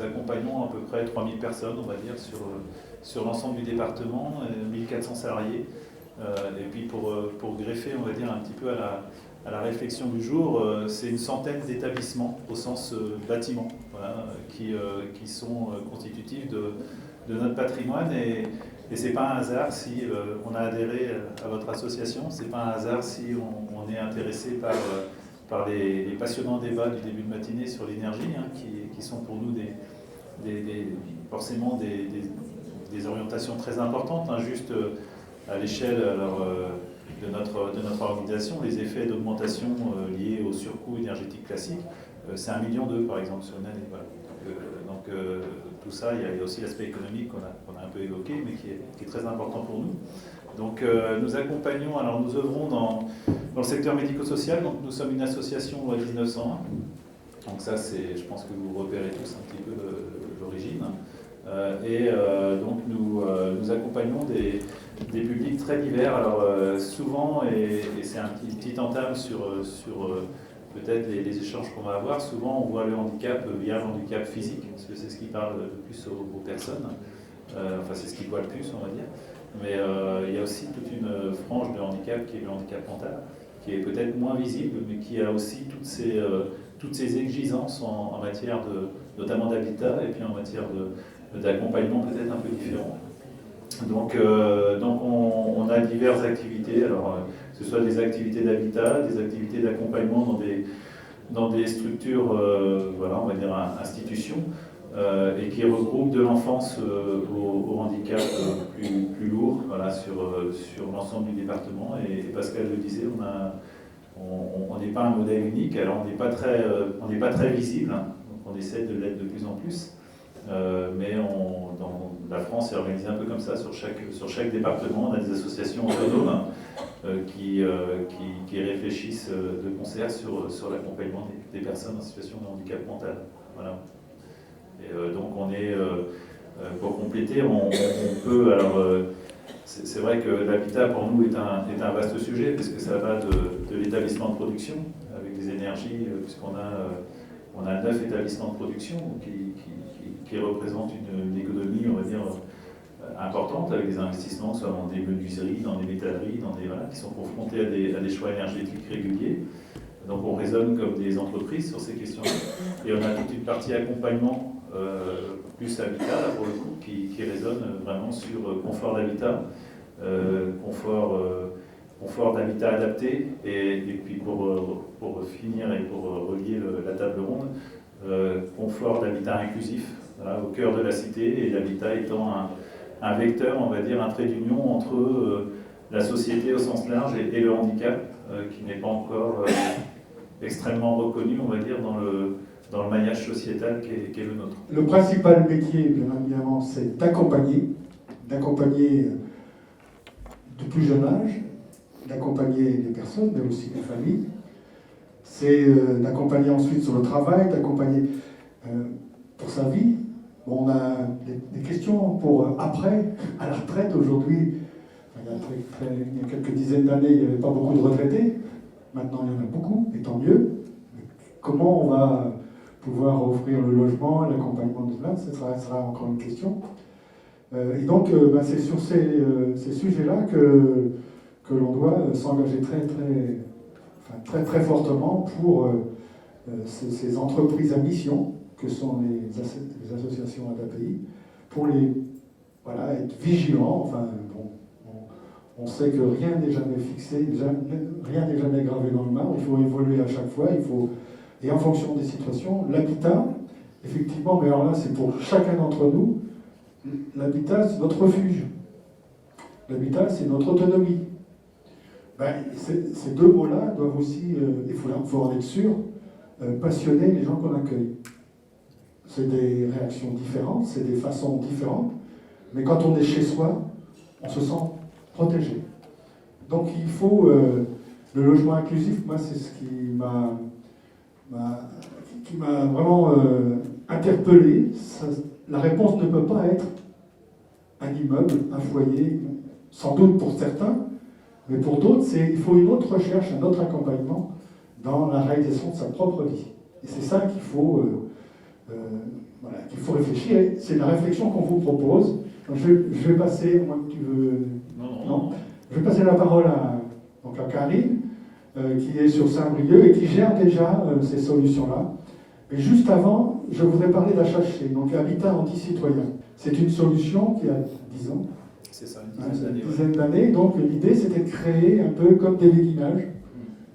nous accompagnons à peu près 3000 personnes, on va dire, sur l'ensemble du département, 1400 salariés. Et puis pour greffer, on va dire, un petit peu à la réflexion du jour, c'est une centaine d'établissements au sens bâtiment, voilà, qui sont constitutifs de notre patrimoine. Et c'est pas un hasard si on a adhéré à votre association, c'est pas un hasard si on est intéressé par les passionnants débats du début de matinée sur l'énergie, hein, qui sont pour nous forcément des orientations très importantes, hein, juste à l'échelle de notre organisation, les effets d'augmentation liés au surcoût énergétique classique, c'est 1,2 million par exemple sur une année. Voilà. Donc tout ça, il y a aussi l'aspect économique qu'on a un peu évoqué, mais qui est très important pour nous. Donc nous accompagnons, alors nous œuvrons dans le secteur médico-social, donc nous sommes une association loi 1901, donc ça c'est, je pense que vous repérez tous un petit peu l'origine, donc nous accompagnons des publics très divers, alors souvent, et c'est un petit entame sur peut-être les échanges qu'on va avoir, souvent on voit le handicap via le handicap physique, parce que c'est ce qui parle le plus aux personnes, enfin c'est ce qui voit le plus on va dire. Mais il y a aussi toute une frange de handicap qui est le handicap mental, qui est peut-être moins visible, mais qui a aussi toutes ces exigences en matière notamment d'habitat et puis en matière d'accompagnement peut-être un peu différent. Donc on a diverses activités, alors que ce soit des activités d'habitat, des activités d'accompagnement dans des structures, voilà, on va dire institutions, et qui regroupe de l'enfance au handicap plus lourd, voilà, sur l'ensemble du département. Et Pascal le disait, on n'est pas un modèle unique, alors on n'est pas très visible, hein, donc on essaie de l'être de plus en plus, mais dans la France est organisée un peu comme ça, sur chaque département, on a des associations autonomes qui réfléchissent de concert sur l'accompagnement des personnes en situation de handicap mental. Voilà. Et donc on est, pour compléter, on peut, alors c'est vrai que l'habitat pour nous est un vaste sujet, parce que ça va de l'établissement de production, avec des énergies, puisqu'on a 9 établissements de production qui représentent une économie, on va dire, importante, avec des investissements, soit dans des menuiseries, dans des métalleries, voilà, qui sont confrontés à des choix énergétiques réguliers. Donc on raisonne comme des entreprises sur ces questions-là. Et on a toute une partie accompagnement, plus habitat, là, pour le coup, qui résonne vraiment sur confort d'habitat, confort d'habitat adapté, et puis pour finir et pour relier la table ronde, confort d'habitat inclusif, voilà, au cœur de la cité, et l'habitat étant un vecteur, on va dire, un trait d'union entre la société au sens large et le handicap, qui n'est pas encore extrêmement reconnu, on va dire, dans le maillage sociétal qui est le nôtre. Le principal métier, bien évidemment, c'est d'accompagner de plus jeune âge, d'accompagner les personnes, mais aussi les familles. C'est d'accompagner ensuite sur le travail, d'accompagner pour sa vie. Bon, on a des questions pour après, à la retraite aujourd'hui. Il y a quelques dizaines d'années, il n'y avait pas beaucoup de retraités. Maintenant, il y en a beaucoup, et tant mieux. Mais comment on va pouvoir offrir le logement, l'accompagnement de cela, ce sera encore une question. Et donc, c'est sur ces sujets-là que l'on doit s'engager très fortement pour ces entreprises à mission que sont les associations ADAPI, pour être vigilants. Enfin, bon, on sait que rien n'est jamais fixé, rien n'est jamais gravé dans le marbre, il faut évoluer à chaque fois, et en fonction des situations, l'habitat, effectivement, mais alors là c'est pour chacun d'entre nous, l'habitat c'est notre refuge, l'habitat c'est notre autonomie. Ces deux mots-là doivent aussi, il faut en être sûr, passionner les gens qu'on accueille. C'est des réactions différentes, c'est des façons différentes, mais quand on est chez soi, on se sent protégé. Donc il faut, le logement inclusif, moi c'est ce qui m'a vraiment interpellé. La réponse ne peut pas être un immeuble, un foyer, sans doute pour certains, mais pour d'autres, il faut une autre recherche, un autre accompagnement dans la réalisation de sa propre vie. Et c'est ça qu'il faut voilà, qu'il faut réfléchir. Et c'est la réflexion qu'on vous propose. Donc, je vais passer, moi que tu veux... Non. Je vais passer la parole à Karine, qui est sur Saint-Brieuc et qui gère déjà ces solutions-là. Mais juste avant, je voudrais parler d'HHC, donc Habitat Anti-Citoyen. C'est une solution qui a 10 ans. C'est ça, Une dizaine d'années. Donc l'idée, c'était de créer un peu comme des béguinages.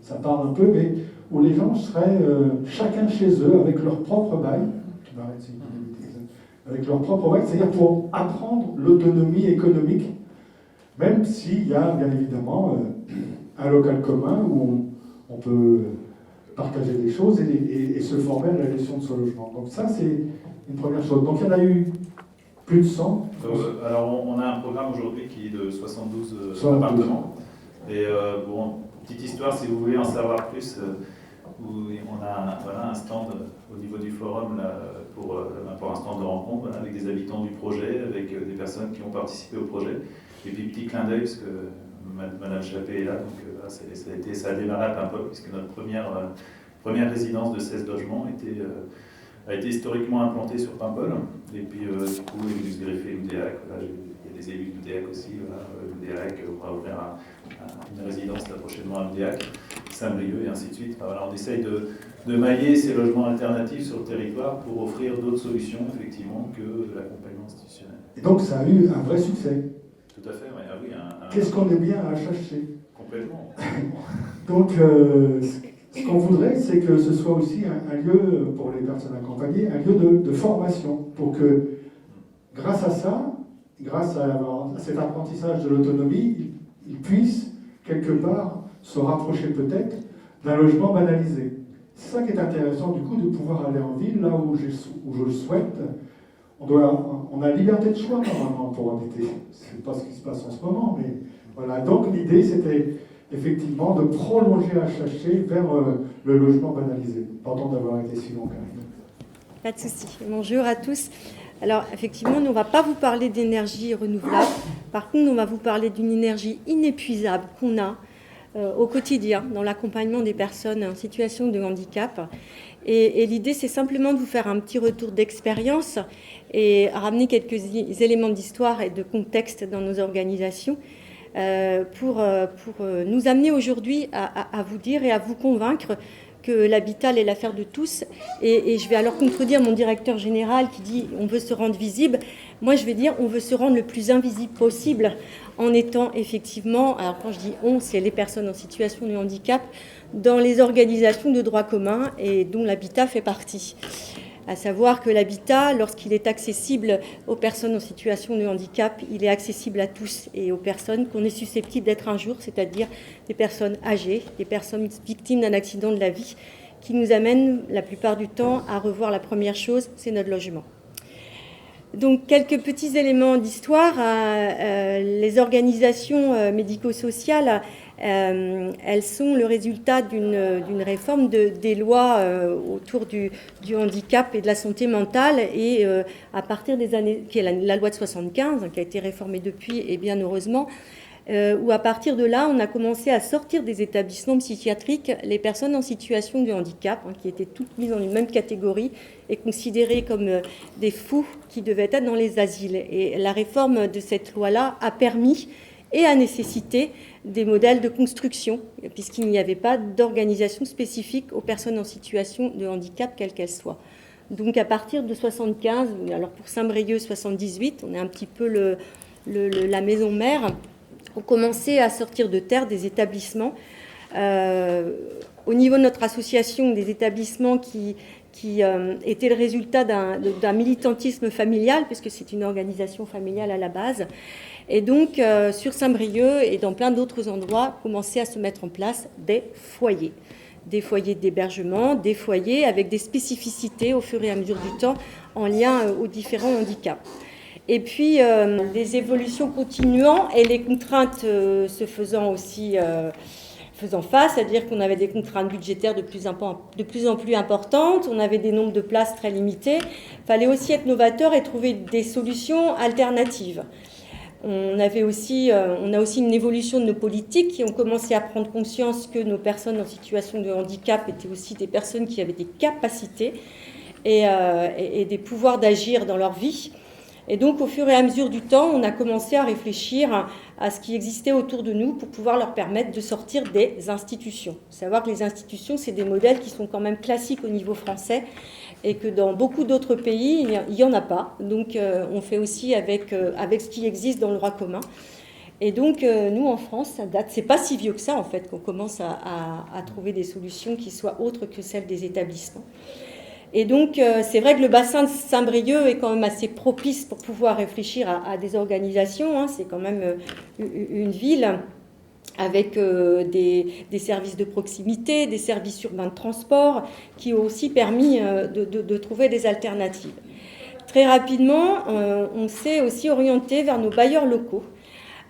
Ça parle un peu, mais où les gens seraient chacun chez eux avec leur propre bail. Avec leur propre bail, c'est-à-dire pour apprendre l'autonomie économique, même s'il y a bien évidemment un local commun où on peut partager des choses et se former à la gestion de ce logement. Donc ça, c'est une première chose. Donc il y en a eu plus de 100. Alors on a un programme aujourd'hui qui est de 72 appartements. Et bon, petite histoire, si vous voulez en savoir plus, où on a un stand au niveau du forum là, pour un stand de rencontre avec des habitants du projet, avec des personnes qui ont participé au projet. Et puis petit clin d'œil, parce que Madame Chappé est là, donc ça a démarré à Paimpol, puisque notre première résidence de 16 logements a été historiquement implantée sur Paimpol. Et puis du coup, il s'est greffé l'UDEAC. Il y a des élus de l'UDEAC aussi. L'UDEAC, on va ouvrir une résidence là, prochainement à l'UDEAC, Saint-Brieuc et ainsi de suite. Voilà, on essaye de mailler ces logements alternatifs sur le territoire pour offrir d'autres solutions, effectivement, que de l'accompagnement institutionnel. Et donc ça a eu un vrai succès. Tout à fait, ouais. Ah oui. Qu'est-ce qu'on est bien à HHC? Complètement. Donc, ce qu'on voudrait, c'est que ce soit aussi un lieu, pour les personnes accompagnées, un lieu de formation, pour que, grâce à ça, grâce à cet apprentissage de l'autonomie, ils puissent, quelque part, se rapprocher peut-être d'un logement banalisé. C'est ça qui est intéressant, du coup, de pouvoir aller en ville, là où je le souhaite. On a liberté de choix, normalement, pour habiter. C'est pas ce qui se passe en ce moment, mais voilà. Donc, l'idée, c'était effectivement de prolonger HHC vers le logement banalisé. Pardon d'avoir été si long, Karine. Pas de souci. Bonjour à tous. Alors, effectivement, nous, on ne va pas vous parler d'énergie renouvelable. Par contre, on va vous parler d'une énergie inépuisable qu'on a au quotidien dans l'accompagnement des personnes en situation de handicap. Et l'idée, c'est simplement de vous faire un petit retour d'expérience et ramener quelques éléments d'histoire et de contexte dans nos organisations pour nous amener aujourd'hui à vous dire et à vous convaincre que l'habitat est l'affaire de tous. Et je vais alors contredire mon directeur général qui dit on veut se rendre visible. Moi, je vais dire on veut se rendre le plus invisible possible en étant effectivement, alors quand je dis on, c'est les personnes en situation de handicap, dans les organisations de droit commun et dont l'habitat fait partie. À savoir que l'habitat, lorsqu'il est accessible aux personnes en situation de handicap, il est accessible à tous et aux personnes qu'on est susceptible d'être un jour, c'est-à-dire des personnes âgées, des personnes victimes d'un accident de la vie, qui nous amènent la plupart du temps à revoir la première chose, c'est notre logement. Donc, quelques petits éléments d'histoire. Les organisations médico-sociales, elles sont le résultat d'une réforme des lois autour du handicap et de la santé mentale. Et à partir des années, qui est la loi de 75, qui a été réformée depuis, et bien heureusement, où à partir de là, on a commencé à sortir des établissements psychiatriques les personnes en situation de handicap, qui étaient toutes mises dans une même catégorie et considérées comme des fous qui devaient être dans les asiles. Et la réforme de cette loi-là a permis et a nécessité des modèles de construction, puisqu'il n'y avait pas d'organisation spécifique aux personnes en situation de handicap, quelle qu'elle soit. Donc à partir de 75, alors pour Saint-Brieuc 78, on est un petit peu la maison mère, on commençait à sortir de terre des établissements. Au niveau de notre association, des établissements qui étaient le résultat d'un militantisme familial, puisque c'est une organisation familiale à la base. Et donc, sur Saint-Brieuc et dans plein d'autres endroits, commençaient à se mettre en place des foyers d'hébergement, des foyers avec des spécificités au fur et à mesure du temps en lien aux différents handicaps. Et puis, les évolutions continuant et les contraintes se faisant aussi faisant face, c'est-à-dire qu'on avait des contraintes budgétaires de plus en plus importantes, on avait des nombres de places très limités. Il fallait aussi être novateur et trouver des solutions alternatives. On a aussi une évolution de nos politiques qui ont commencé à prendre conscience que nos personnes en situation de handicap étaient aussi des personnes qui avaient des capacités et des pouvoirs d'agir dans leur vie. Et donc, au fur et à mesure du temps, on a commencé à réfléchir à ce qui existait autour de nous pour pouvoir leur permettre de sortir des institutions. Savoir que les institutions, c'est des modèles qui sont quand même classiques au niveau français et que dans beaucoup d'autres pays, il n'y en a pas. Donc, on fait aussi avec ce qui existe dans le droit commun. Et donc, nous, en France, ça date, c'est pas si vieux que ça, en fait, qu'on commence à trouver des solutions qui soient autres que celles des établissements. Et donc, c'est vrai que le bassin de Saint-Brieuc est quand même assez propice pour pouvoir réfléchir à des organisations. Hein. C'est quand même une ville avec des services de proximité, des services urbains de transport qui ont aussi permis de trouver des alternatives. Très rapidement, on s'est aussi orienté vers nos bailleurs locaux,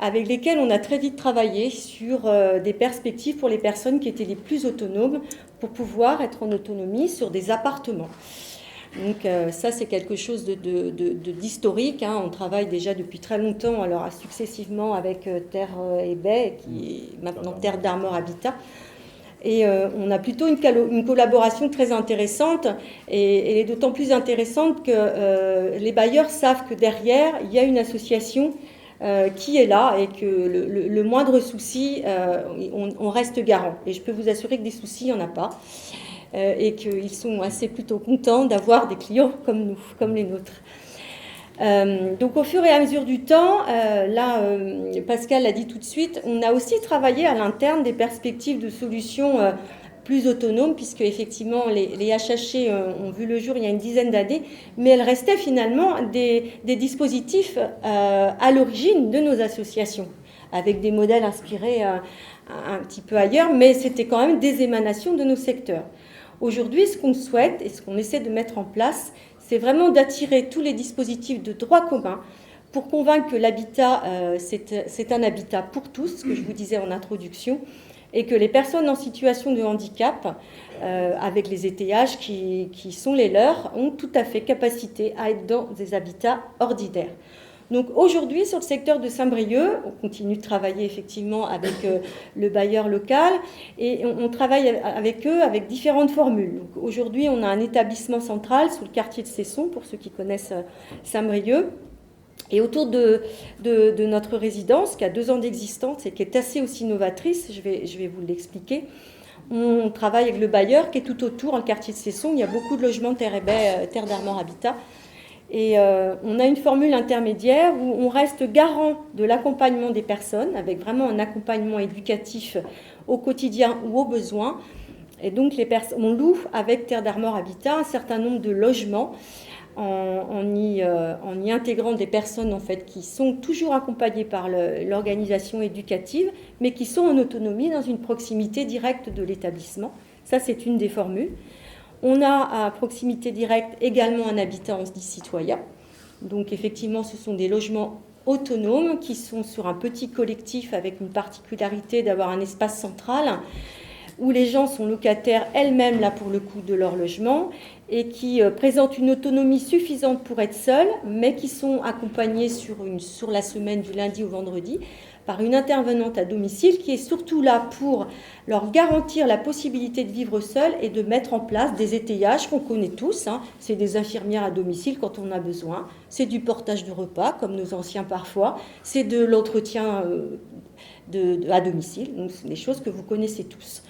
avec lesquels on a très vite travaillé sur des perspectives pour les personnes qui étaient les plus autonomes pour pouvoir être en autonomie sur des appartements. Donc ça, c'est quelque chose d'historique. Hein. On travaille déjà depuis très longtemps, alors successivement avec Terre et Baie, qui est maintenant Terre d'Armor Habitat. Et on a plutôt une collaboration très intéressante, et elle est d'autant plus intéressante que les bailleurs savent que derrière, il y a une association qui est là et que le moindre souci, on reste garant. Et je peux vous assurer que des soucis, il n'y en a pas. Et qu'ils sont assez plutôt contents d'avoir des clients comme nous, comme les nôtres. Donc au fur et à mesure du temps, Pascal l'a dit tout de suite, on a aussi travaillé à l'interne des perspectives de solutions plus autonomes, puisque effectivement les HHC ont vu le jour il y a une dizaine d'années, mais elles restaient finalement des dispositifs à l'origine de nos associations, avec des modèles inspirés un petit peu ailleurs, mais c'était quand même des émanations de nos secteurs. Aujourd'hui, ce qu'on souhaite et ce qu'on essaie de mettre en place, c'est vraiment d'attirer tous les dispositifs de droit commun pour convaincre que l'habitat, c'est un habitat pour tous, ce que je vous disais en introduction, et que les personnes en situation de handicap, avec les étayages qui sont les leurs, ont tout à fait capacité à être dans des habitats ordinaires. Donc aujourd'hui, sur le secteur de Saint-Brieuc, on continue de travailler effectivement avec le bailleur local et on travaille avec eux avec différentes formules. Donc aujourd'hui, on a un établissement central sous le quartier de Cesson, pour ceux qui connaissent Saint-Brieuc. Et autour de notre résidence, qui a 2 ans d'existence et qui est assez aussi novatrice, je vais vous l'expliquer, on travaille avec le bailleur qui est tout autour, dans le quartier de Cesson. Il y a beaucoup de logements Terre et Baie, Terre d'Armor Habitat. Et on a une formule intermédiaire où on reste garant de l'accompagnement des personnes, avec vraiment un accompagnement éducatif au quotidien ou aux besoins. Et donc on loue avec Terre d'Armor Habitat un certain nombre de logements en y intégrant des personnes en fait, qui sont toujours accompagnées par l'organisation éducative, mais qui sont en autonomie dans une proximité directe de l'établissement. Ça, c'est une des formules. On a à proximité directe également un habitat, on se dit citoyen. Donc effectivement, ce sont des logements autonomes qui sont sur un petit collectif avec une particularité d'avoir un espace central où les gens sont locataires elles-mêmes là pour le coup de leur logement et qui présentent une autonomie suffisante pour être seuls, mais qui sont accompagnés sur la semaine du lundi au vendredi par une intervenante à domicile qui est surtout là pour leur garantir la possibilité de vivre seul et de mettre en place des étayages qu'on connaît tous. Hein. C'est des infirmières à domicile quand on a besoin, c'est du portage de repas comme nos anciens parfois, c'est de l'entretien à domicile, donc c'est des choses que vous connaissez tous.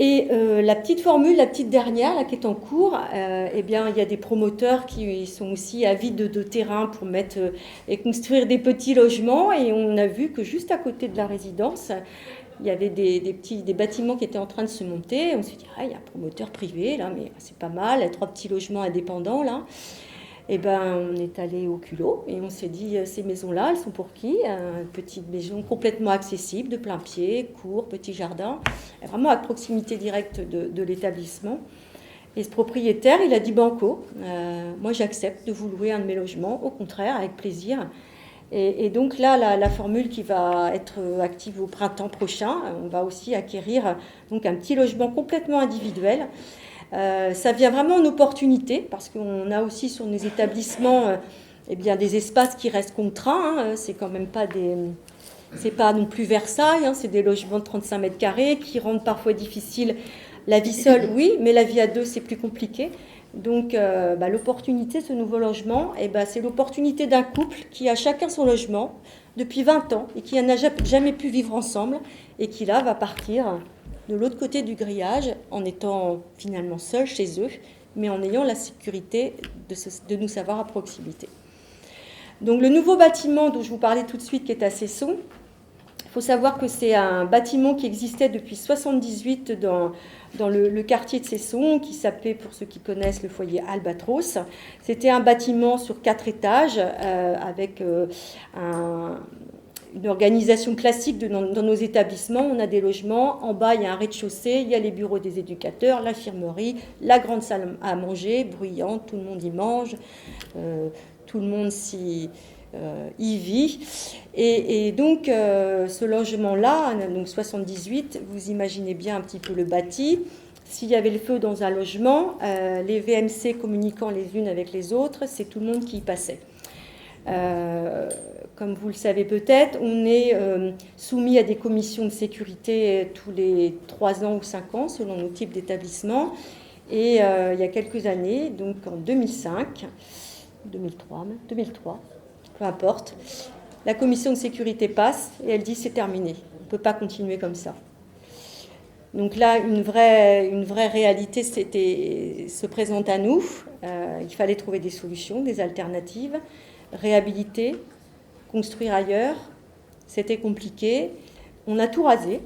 Et la petite formule, la petite dernière, là, qui est en cours, eh bien, il y a des promoteurs qui sont aussi avides de terrain pour mettre et construire des petits logements. Et on a vu que juste à côté de la résidence, il y avait des bâtiments qui étaient en train de se monter. On s'est dit, il y a un promoteur privé, là, mais c'est pas mal, il y a 3 petits logements indépendants, là. Et ben, on est allé au culot et on s'est dit, ces maisons-là, elles sont pour qui? Une petite maison complètement accessible, de plein pied, court, petit jardin, vraiment à proximité directe de l'établissement. Et ce propriétaire, il a dit banco, moi j'accepte de vous louer un de mes logements, au contraire, avec plaisir. Et donc là, la formule qui va être active au printemps prochain, on va aussi acquérir donc, un petit logement complètement individuel. Ça vient vraiment en opportunité parce qu'on a aussi sur nos établissements eh bien, des espaces qui restent contraints. Hein. C'est quand même pas c'est pas non plus Versailles, hein. C'est des logements de 35 mètres carrés qui rendent parfois difficile la vie seule, oui, mais la vie à 2 c'est plus compliqué. Donc l'opportunité, ce nouveau logement, c'est l'opportunité d'un couple qui a chacun son logement depuis 20 ans et qui n'a jamais pu vivre ensemble et qui là va partir de l'autre côté du grillage en étant finalement seul chez eux, mais en ayant la sécurité de nous savoir à proximité. Donc le nouveau bâtiment dont je vous parlais tout de suite qui est à Cesson, il faut savoir que c'est un bâtiment qui existait depuis 1978 dans le quartier de Cesson, qui s'appelait, pour ceux qui connaissent, le foyer Albatros. C'était un bâtiment sur 4 étages avec une organisation classique dans nos établissements. On a des logements, en bas il y a un rez-de-chaussée, il y a les bureaux des éducateurs, l'infirmerie, la grande salle à manger, bruyante, tout le monde y mange, tout le monde y vit. Et donc ce logement-là, donc 78, vous imaginez bien un petit peu le bâti. S'il y avait le feu dans un logement, les VMC communiquant les unes avec les autres, c'est tout le monde qui y passait. Comme vous le savez peut-être, on est soumis à des commissions de sécurité tous les 3 ans ou 5 ans, selon nos types d'établissements. Et il y a quelques années, donc en 2005, 2003, peu importe, la commission de sécurité passe et elle dit c'est terminé, on ne peut pas continuer comme ça. Donc là, une vraie réalité se présente à nous. Il fallait trouver des solutions, des alternatives, réhabiliter, construire ailleurs. C'était compliqué. On a tout rasé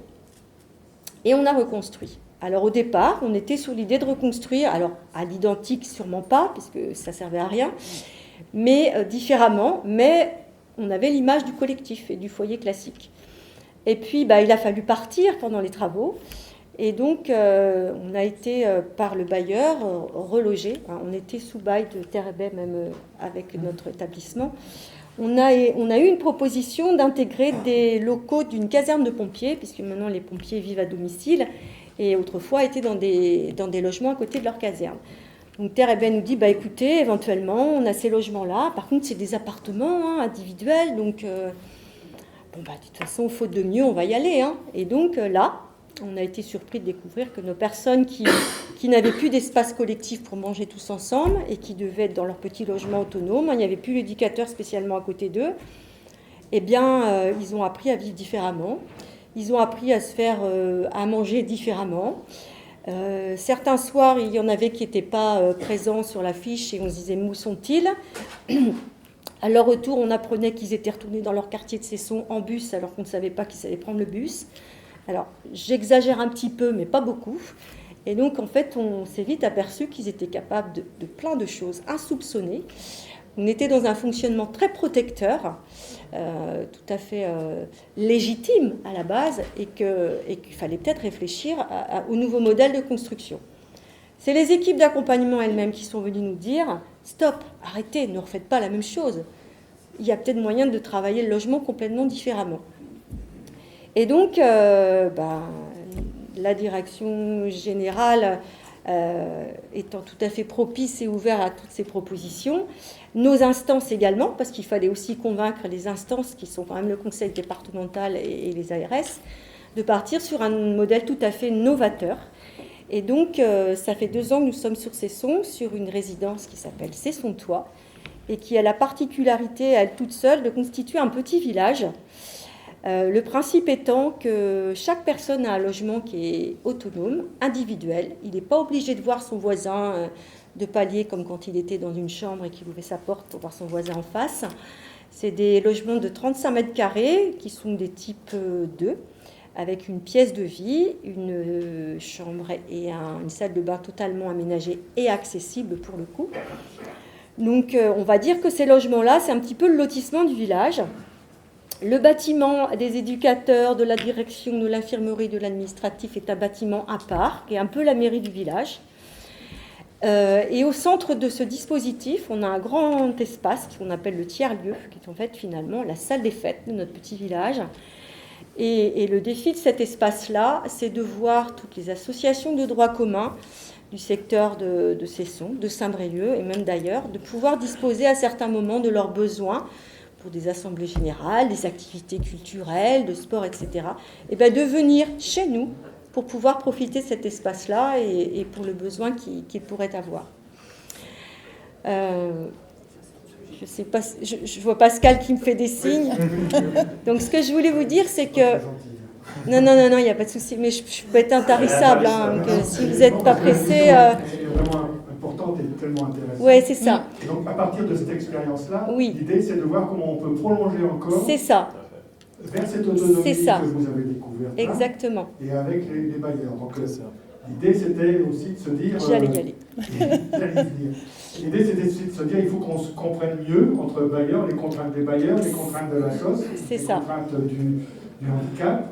et on a reconstruit. Alors au départ, on était sur l'idée de reconstruire, alors à l'identique sûrement pas, puisque ça servait à rien, mais différemment, mais on avait l'image du collectif et du foyer classique. Et puis il a fallu partir pendant les travaux, et donc on a été par le bailleur relogé. On était sous bail de Terre et Baie même avec notre établissement. On a eu une proposition d'intégrer des locaux d'une caserne de pompiers, puisque maintenant les pompiers vivent à domicile, et autrefois étaient dans des logements à côté de leur caserne. Donc Terre et Baie nous dit, écoutez, éventuellement, on a ces logements-là. Par contre, c'est des appartements individuels, donc de toute façon, faute de mieux, on va y aller. Et donc là, on a été surpris de découvrir que nos personnes qui n'avaient plus d'espace collectif pour manger tous ensemble et qui devaient être dans leur petit logement autonome, il n'y avait plus l'éducateur spécialement à côté d'eux, ils ont appris à vivre différemment. Ils ont appris à se faire à manger différemment. Certains soirs, il y en avait qui n'étaient pas présents sur l'affiche et on se disait « où sont-ils » À leur retour, on apprenait qu'ils étaient retournés dans leur quartier de Cesson en bus alors qu'on ne savait pas qu'ils allaient prendre le bus. Alors, j'exagère un petit peu, mais pas beaucoup. Et donc, en fait, on s'est vite aperçu qu'ils étaient capables de plein de choses insoupçonnées. On était dans un fonctionnement très protecteur, tout à fait légitime à la base, et qu'il fallait peut-être réfléchir au nouveau modèle de construction. C'est les équipes d'accompagnement elles-mêmes qui sont venues nous dire « Stop, arrêtez, ne refaites pas la même chose. Il y a peut-être moyen de travailler le logement complètement différemment. » Et donc, la direction générale étant tout à fait propice et ouverte à toutes ces propositions, nos instances également, parce qu'il fallait aussi convaincre les instances qui sont quand même le conseil départemental et les ARS, de partir sur un modèle tout à fait novateur. Et donc, ça fait 2 ans que nous sommes sur Cesson, sur une résidence qui s'appelle Cesson-Toit, et qui a la particularité, elle toute seule, de constituer un petit village. Le principe étant que chaque personne a un logement qui est autonome, individuel. Il n'est pas obligé de voir son voisin de palier comme quand il était dans une chambre et qu'il ouvrait sa porte pour voir son voisin en face. C'est des logements de 35 mètres carrés qui sont des types 2, avec une pièce de vie, une chambre et une salle de bain totalement aménagée et accessible pour le coup. Donc on va dire que ces logements-là, c'est un petit peu le lotissement du village. Le bâtiment des éducateurs, de la direction, de l'infirmerie, de l'administratif est un bâtiment à part, qui est un peu la mairie du village. Et au centre de ce dispositif, on a un grand espace qu'on appelle le tiers-lieu, qui est en fait finalement la salle des fêtes de notre petit village. Et le défi de cet espace-là, c'est de voir toutes les associations de droit commun du secteur de Cesson, de Saint-Brélieu et même d'ailleurs, de pouvoir disposer à certains moments de leurs besoins pour des assemblées générales, des activités culturelles, de sport, etc., et bien de venir chez nous pour pouvoir profiter de cet espace-là et pour le besoin qu'ils pourraient avoir. Je sais pas, je vois Pascal qui me fait des signes. Donc ce que je voulais vous dire, c'est que non, il n'y a pas de souci, mais je peux être intarissable. Donc, si vous n'êtes pas pressé. Elle est vraiment importante et tellement intéressante. Oui, c'est ça. Et donc à partir de cette expérience-là, oui. L'idée c'est de voir comment on peut prolonger encore. C'est ça. Vers cette autonomie que vous avez découverte. Exactement. Et avec les bailleurs. Donc l'idée c'était aussi de se dire. J'allais y aller. L'idée c'était aussi de se dire il faut qu'on se comprenne mieux entre bailleurs, les contraintes des bailleurs, les contraintes de la chose, les contraintes du handicap.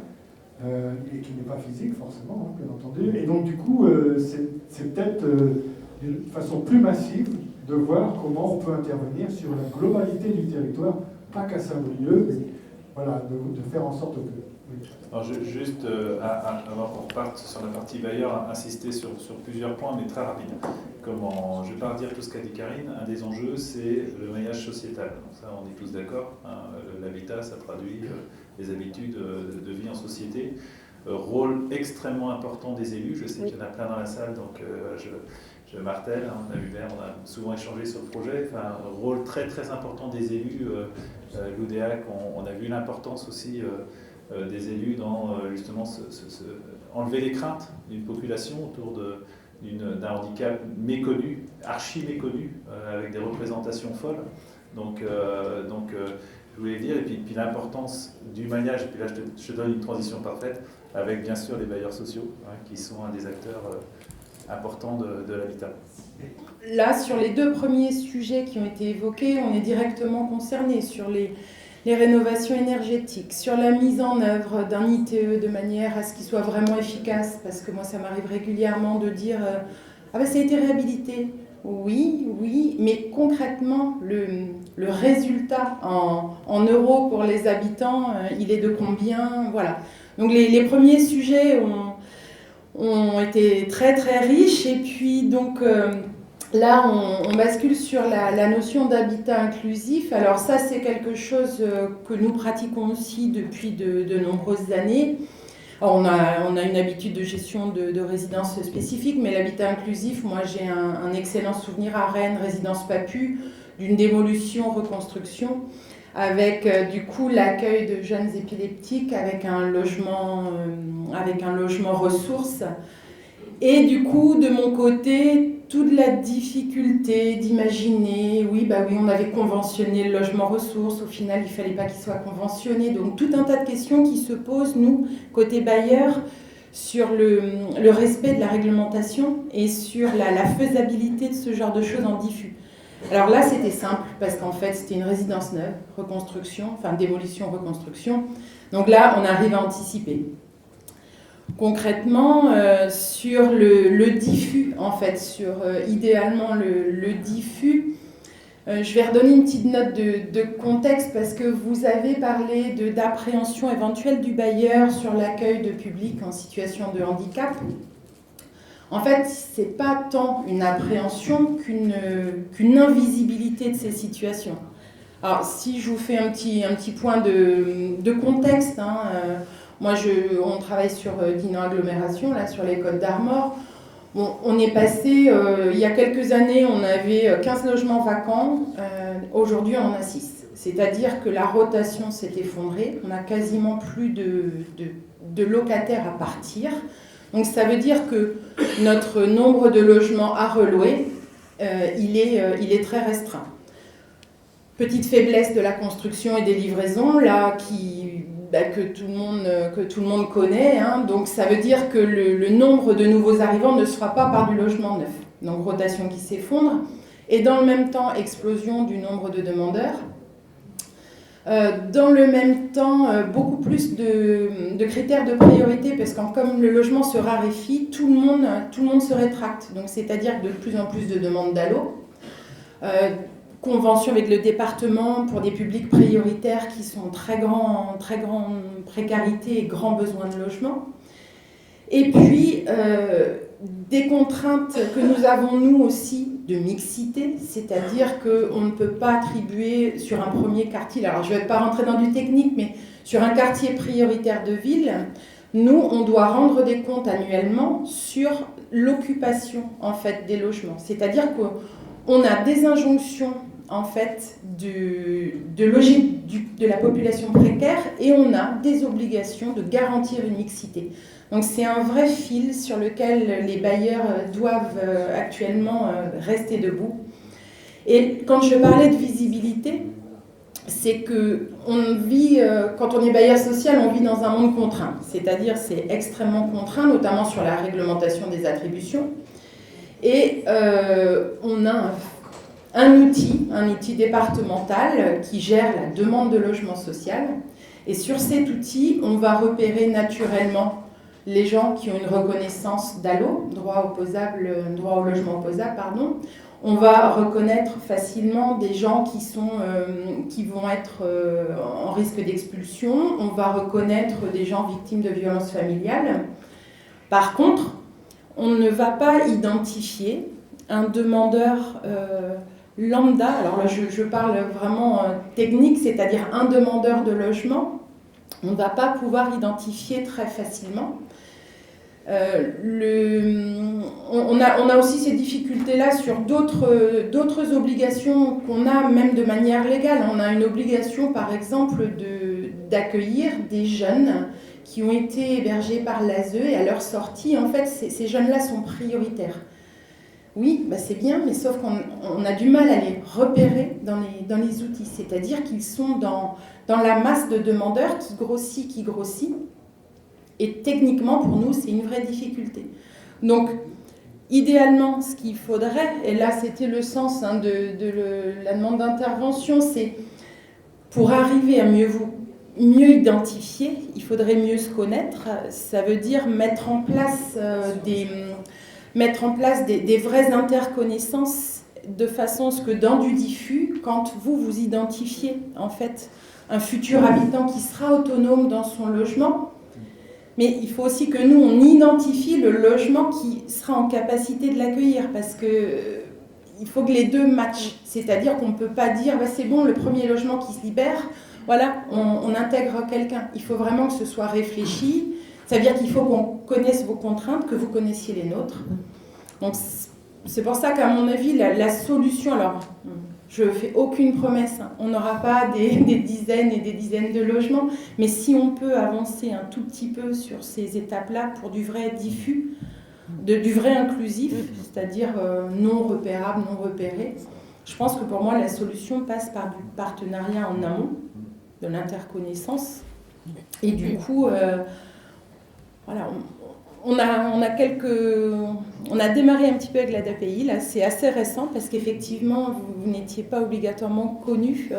Et qui n'est pas physique forcément, bien entendu. Et donc du coup, c'est peut-être une façon plus massive de voir comment on peut intervenir sur la globalité du territoire, pas qu'à Saint-Brieuc, mais voilà, de faire en sorte que... Oui. Alors juste, avant qu'on reparte sur la partie bailleur, insister sur plusieurs points, mais très rapide. Je ne vais pas redire tout ce qu'a dit Karine. Un des enjeux, c'est le maillage sociétal. Donc ça, on est tous d'accord. L'habitat, ça traduit les habitudes de vie en société. Rôle extrêmement important des élus. Je sais qu'il y en a plein dans la salle, donc je martèle. On a eu l'air, on a souvent échangé sur le projet. Enfin, rôle très très important des élus. L'UDEAC, on a vu l'importance aussi des élus dans justement enlever les craintes d'une population autour d'un handicap méconnu, archi méconnu, avec des représentations folles. Donc je voulais dire, et puis l'importance du maillage, et puis là je te donne une transition parfaite, avec bien sûr les bailleurs sociaux, qui sont un des acteurs importants de l'habitat. Là, sur les deux premiers sujets qui ont été évoqués, on est directement concerné sur les rénovations énergétiques, sur la mise en œuvre d'un ITE de manière à ce qu'il soit vraiment efficace, parce que moi ça m'arrive régulièrement de dire ah ben ça a été réhabilité, oui, mais concrètement le résultat en euros pour les habitants, il est de combien, voilà. Donc les premiers sujets ont été très très riches, et puis donc là, on bascule sur la notion d'habitat inclusif. Alors ça, c'est quelque chose que nous pratiquons aussi depuis de nombreuses années. Alors, on a une habitude de gestion de résidences spécifiques, mais l'habitat inclusif, moi j'ai un excellent souvenir à Rennes, résidence Papu, d'une démolition-reconstruction, avec du coup l'accueil de jeunes épileptiques, avec un logement ressources. Et du coup, de mon côté, toute la difficulté d'imaginer, oui, on avait conventionné le logement ressources, au final, il ne fallait pas qu'il soit conventionné. Donc, tout un tas de questions qui se posent, nous, côté bailleur, sur le respect de la réglementation et sur la faisabilité de ce genre de choses en diffus. Alors là, c'était simple, parce qu'en fait, c'était une résidence neuve, démolition-reconstruction. Donc là, on arrive à anticiper. Concrètement, sur le diffus, en fait, sur idéalement le diffus, je vais redonner une petite note de contexte parce que vous avez parlé d'appréhension éventuelle du bailleur sur l'accueil de public en situation de handicap. En fait, ce n'est pas tant une appréhension qu'une invisibilité de ces situations. Alors, si je vous fais un petit point de contexte, moi, on travaille sur Dinan Agglomération, là, sur les Côtes d'Armor. Bon, on est passé, il y a quelques années, on avait 15 logements vacants. Aujourd'hui, on en a 6. C'est-à-dire que la rotation s'est effondrée. On n'a quasiment plus de locataires à partir. Donc, ça veut dire que notre nombre de logements à relouer, il est très restreint. Petite faiblesse de la construction et des livraisons, là, que tout le monde connaît. Donc ça veut dire que le nombre de nouveaux arrivants ne se fera pas par du logement neuf. Donc rotation qui s'effondre. Et dans le même temps, explosion du nombre de demandeurs. Dans le même temps, beaucoup plus de critères de priorité, parce que comme le logement se raréfie, tout le monde se rétracte. Donc c'est-à-dire de plus en plus de demandes d'allo. Convention avec le département pour des publics prioritaires qui sont en très grande précarité et grand besoin de logement. Et puis, des contraintes que nous avons, nous aussi, de mixité, c'est-à-dire qu'on ne peut pas attribuer sur un premier quartier, alors je ne vais pas rentrer dans du technique, mais sur un quartier prioritaire de ville, nous, on doit rendre des comptes annuellement sur l'occupation, en fait, des logements. C'est-à-dire que on a des injonctions en fait de loger de la population précaire et on a des obligations de garantir une mixité. Donc c'est un vrai fil sur lequel les bailleurs doivent actuellement rester debout. Et quand je parlais de visibilité, c'est que on vit, quand on est bailleur social, on vit dans un monde contraint. C'est-à-dire c'est extrêmement contraint, notamment sur la réglementation des attributions. Et on a un outil départemental qui gère la demande de logement social. Et sur cet outil, on va repérer naturellement les gens qui ont une reconnaissance d'ALO, droit au logement opposable, pardon. On va reconnaître facilement des gens qui vont être en risque d'expulsion. On va reconnaître des gens victimes de violences familiales. Par contre, on ne va pas identifier un demandeur lambda. Alors là, je parle vraiment technique, c'est-à-dire un demandeur de logement. On ne va pas pouvoir identifier très facilement. On a aussi ces difficultés-là sur d'autres obligations qu'on a même de manière légale. On a une obligation, par exemple, d'accueillir des jeunes qui ont été hébergés par l'ASE et à leur sortie, en fait, ces jeunes-là sont prioritaires. Oui, bah c'est bien, mais sauf qu'on a du mal à les repérer dans les outils. C'est-à-dire qu'ils sont dans la masse de demandeurs qui grossit. Et techniquement, pour nous, c'est une vraie difficulté. Donc, idéalement, ce qu'il faudrait, et là, c'était le sens de la demande d'intervention, c'est pour arriver à mieux identifier, il faudrait mieux se connaître. Ça veut dire mettre en place des vraies interconnaissances de façon à ce que dans du diffus, quand vous identifiez en fait un futur habitant qui sera autonome dans son logement, mais il faut aussi que nous, on identifie le logement qui sera en capacité de l'accueillir, parce qu'il faut que les deux matchent. C'est-à-dire qu'on ne peut pas dire bah, c'est bon, le premier logement qui se libère, voilà, on intègre quelqu'un. Il faut vraiment que ce soit réfléchi. Ça veut dire qu'il faut qu'on connaisse vos contraintes, que vous connaissiez les nôtres. Donc c'est pour ça qu'à mon avis, la solution, alors je ne fais aucune promesse, hein, on n'aura pas des dizaines et des dizaines de logements, mais si on peut avancer un tout petit peu sur ces étapes-là pour du vrai diffus, du vrai inclusif, c'est-à-dire non repérable, non repéré, je pense que pour moi la solution passe par du partenariat en amont, de l'interconnaissance, et du coup, voilà, on a démarré un petit peu avec l'ADAPI, là c'est assez récent parce qu'effectivement vous n'étiez pas obligatoirement connus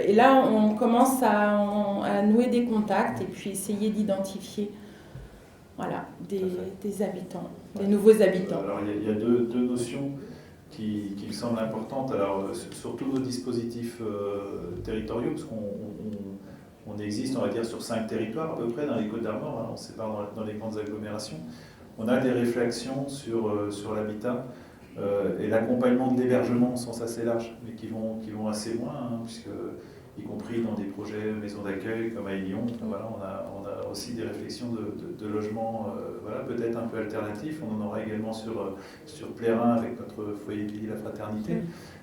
et là on commence à nouer des contacts et puis essayer d'identifier voilà, des habitants, des nouveaux habitants. Alors il y a deux notions qui me semblent importantes. Alors sur tous nos dispositifs territoriaux, parce qu'on existe, on va dire, sur 5 territoires à peu près dans les Côtes-d'Armor, hein, on se sépare dans les grandes agglomérations. On a des réflexions sur l'habitat et l'accompagnement de l'hébergement au sens assez large, mais qui vont assez loin, hein, puisque, y compris dans des projets maisons d'accueil comme à Lyon, voilà, on a aussi des réflexions de logement voilà, peut-être un peu alternatifs. On en aura également sur Plérin avec notre foyer de vie, la fraternité.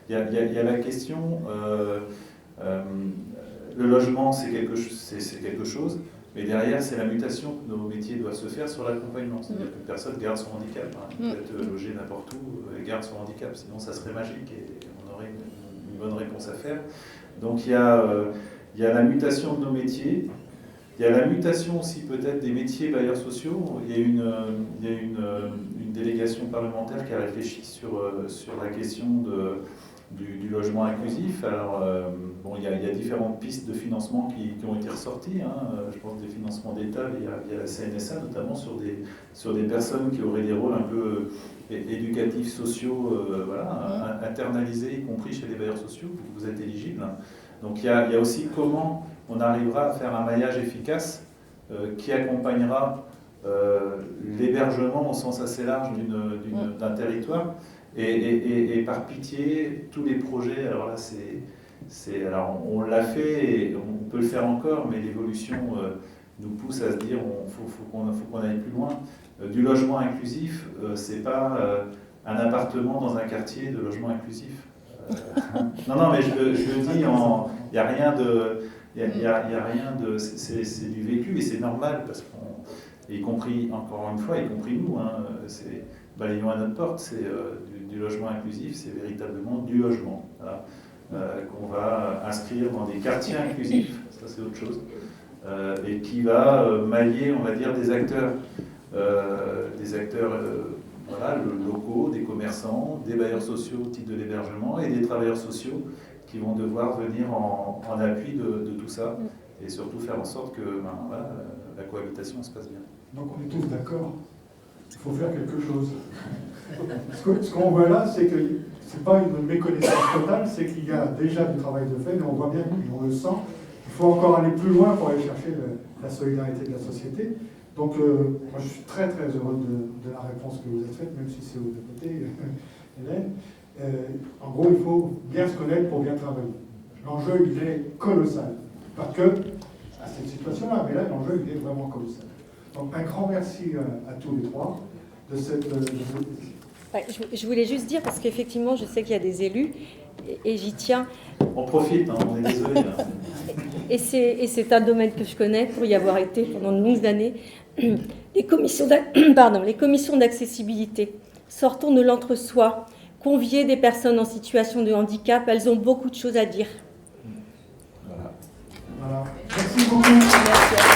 Il y a la question... le logement, c'est quelque chose, mais derrière, c'est la mutation que nos métiers doivent se faire sur l'accompagnement. C'est-à-dire qu'une personne garde son handicap. Hein. Elle peut être logée n'importe où et garde son handicap. Sinon, ça serait magique et on aurait une bonne réponse à faire. Donc, il y a la mutation de nos métiers. Il y a la mutation aussi peut-être des métiers bailleurs sociaux. Il y a une délégation parlementaire qui a réfléchi sur la question du logement inclusif. Alors, bon, il y a différentes pistes de financement qui ont été ressorties. Hein. Je pense des financements d'État via la CNSA, notamment sur des personnes qui auraient des rôles un peu éducatifs, sociaux, voilà, internalisés, y compris chez les bailleurs sociaux. Vous êtes éligibles. Hein. Donc il y a aussi comment on arrivera à faire un maillage efficace qui accompagnera l'hébergement au sens assez large d'un territoire. Et par pitié, tous les projets, alors là, alors on l'a fait et on peut le faire encore, mais l'évolution nous pousse à se dire faut qu'on aille plus loin. Du logement inclusif, c'est pas un appartement dans un quartier de logement inclusif. Non, mais je le dis, il n'y a rien de... c'est du vécu et c'est normal parce qu'on, y compris, encore une fois, y compris nous, c'est balayons à notre porte, c'est du logement inclusif, c'est véritablement du logement, voilà, qu'on va inscrire dans des quartiers inclusifs, ça c'est autre chose, et qui va mailler, on va dire, des acteurs voilà, locaux, des commerçants, des bailleurs sociaux au titre de l'hébergement et des travailleurs sociaux qui vont devoir venir en appui de tout ça et surtout faire en sorte que voilà, la cohabitation se passe bien. Donc on est tous d'accord, il faut faire quelque chose. Ce qu'on voit là, c'est que ce n'est pas une méconnaissance totale, c'est qu'il y a déjà du travail de fait, mais on voit bien, on le sent, il faut encore aller plus loin pour aller chercher la solidarité de la société. Donc moi je suis très très heureux de la réponse que vous avez faite, même si c'est au côté, Hélène. En gros, il faut bien se connaître pour bien travailler. L'enjeu, il est colossal. Pas que à cette situation-là, mais là, l'enjeu, il est vraiment colossal. Donc, un grand merci à tous les trois de cette... Ouais, je voulais juste dire, parce qu'effectivement, je sais qu'il y a des élus, et j'y tiens. On profite, on est désolé. Et c'est un domaine que je connais, pour y avoir été pendant de longues années. Les commissions d'accessibilité. Sortons de l'entre-soi. Convier des personnes en situation de handicap, elles ont beaucoup de choses à dire. Voilà. Voilà. Merci beaucoup. Merci.